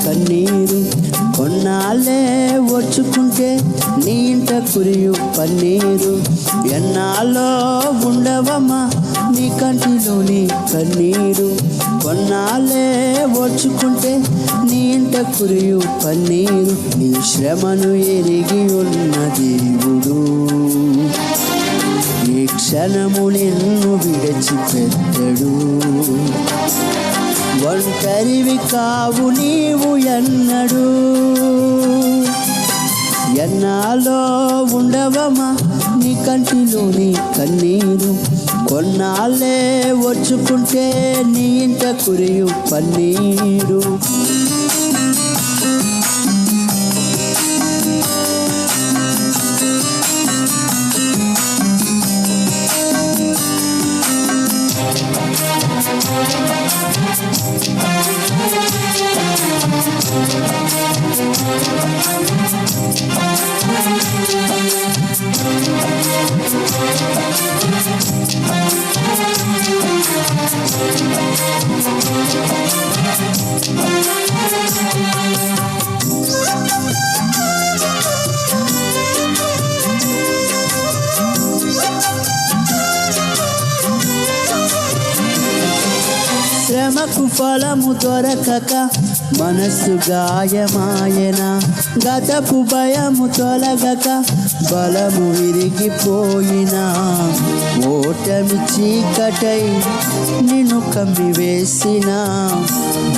కన్నీరు కొన్నాళ్ళే ఓర్చుకుంటే నీ ఇంట కురియు పన్నీరు. ఎన్నాళ్ళో ఉండవమ్మా నీ కంటిలోని కన్నీరు. కొన్నాళ్ళే ఓర్చుకుంటే నీ ఇంట కురియు పన్నీరు. నీ శ్రమను ఎరిగి ఉన్న దేవుడు ఈ క్షణము నిన్ను విడిచిపెట్టడు. ఒంటరివి కావు నీవు ఎన్నడు. ఎన్నాళ్ళో ఉండవమా నీ కంటిలోని కన్నీరు. కొన్నాళ్ళే వచ్చుకుంటే నీ ఇంట కురియు పన్నీరు. శ్రమకు ఫలము దొరకక మనస్సు గాయమాయన. గతపు భయము తొలగక బలము విరిగిపోయిన. ఓటమి చీకటై నిన్ను కమ్మివేసిన.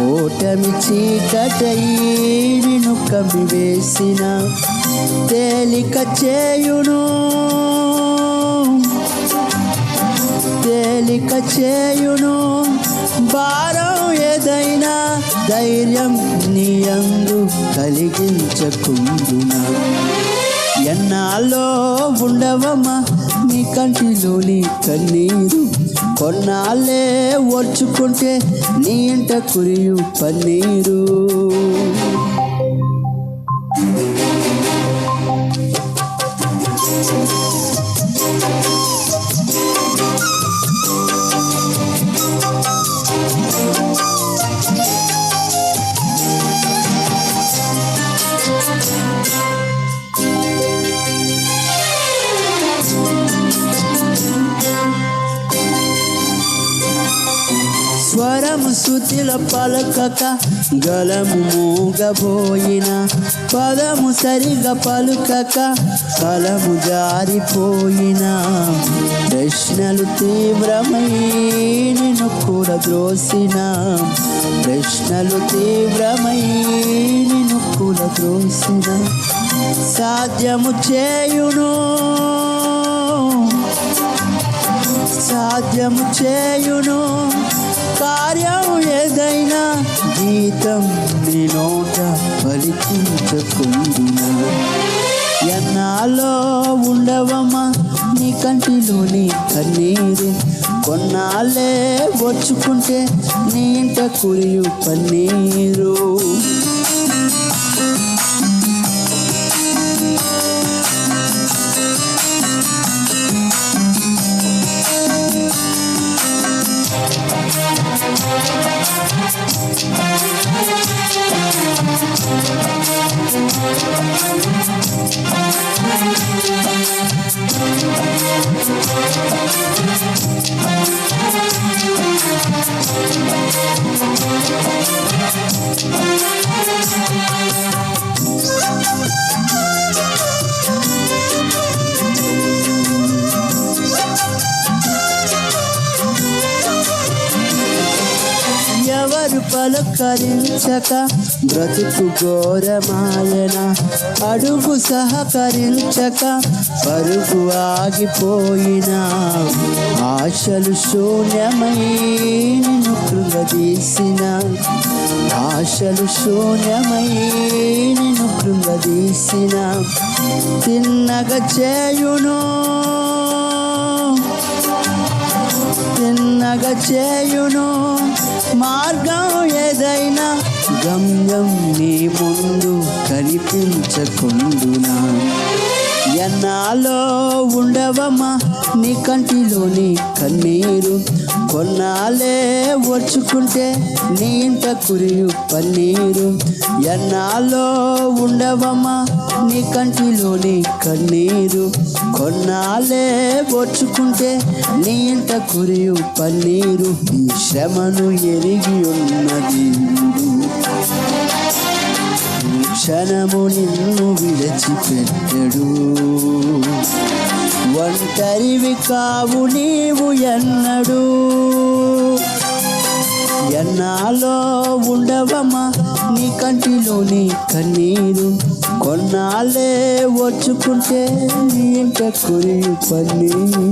ఓటమి చీకటై నిన్ను కమ్మివేసిన. తేలిక చేయును తేలిక చేయును భారం ఏదైనా. ధైర్యం నీ యందు కలిగించకుండునా. ఎన్నాళ్ళో ఉండవమ్మా నీ కంటిలోని కన్నీరు. కొన్నాళ్ళే ఓర్చుకుంటే నీ ఇంట కురియు పన్నీరు. స్వరము శృతిలో పలుకక గలము మూగబోయిన. పదము సరిగా పలుకక కలము జారిపోయిన. ప్రశ్నలు తీవ్రమై నిన్ను కూడా ద్రోసిన. ప్రశ్నలు తీవ్రమై నిన్ను కూడా ద్రోసిన. సాధ్యము చేయును సాధ్యము చేయును కార్యం ఏదైనా. గీతం నీ నోట పలికించకుండునా. ఎన్నాళ్ళో ఉండవమ్మా నీ కంటిలోని కన్నీరు. కొన్నాళ్ళే వచ్చుకుంటే నీ ఇంట కురియు పన్నీరు. ఎవరు పలకరించక బ్రతుకు ఘోరమాయన. అడుగు సహకరించక పరుగు ఆగిపోయిన. ఆశలు శూన్యమై నిన్ను కృంగదీసిన. ఆశలు శూన్యమై నిన్ను కృంగదీసిన. తిన్నగా చేయును తిన్నగా చేయును మార్గం ఏదైనా. గమ్యం నీ ముందు కనిపించకుండునా. ఎన్నాళ్ళో ఉండవమ్మా నీ కంటిలోని కన్నీరు. కొన్నాళ్ళే ఓర్చుకుంటే నీ ఇంట కురియు పన్నీరు. ఎన్నాళ్ళో ఉండవమ్మా నీ కంటిలోని కన్నీరు. కొన్నాళ్ళే ఓర్చుకుంటే నీ ఇంట కురియు పన్నీరు. నీ శ్రమను ఎరిగి ఉన్నది క్షణము నిన్ను విడిచిపెట్టడు. ఒంటరివి కావు నీవు ఎన్నడు. ఎన్నాలో ఉండవమ్మా నీ కంటిలోని కన్నీరు. కొన్నాళ్ళే వచ్చుకుంటే నీ ఇంట కురియు పన్నీరు.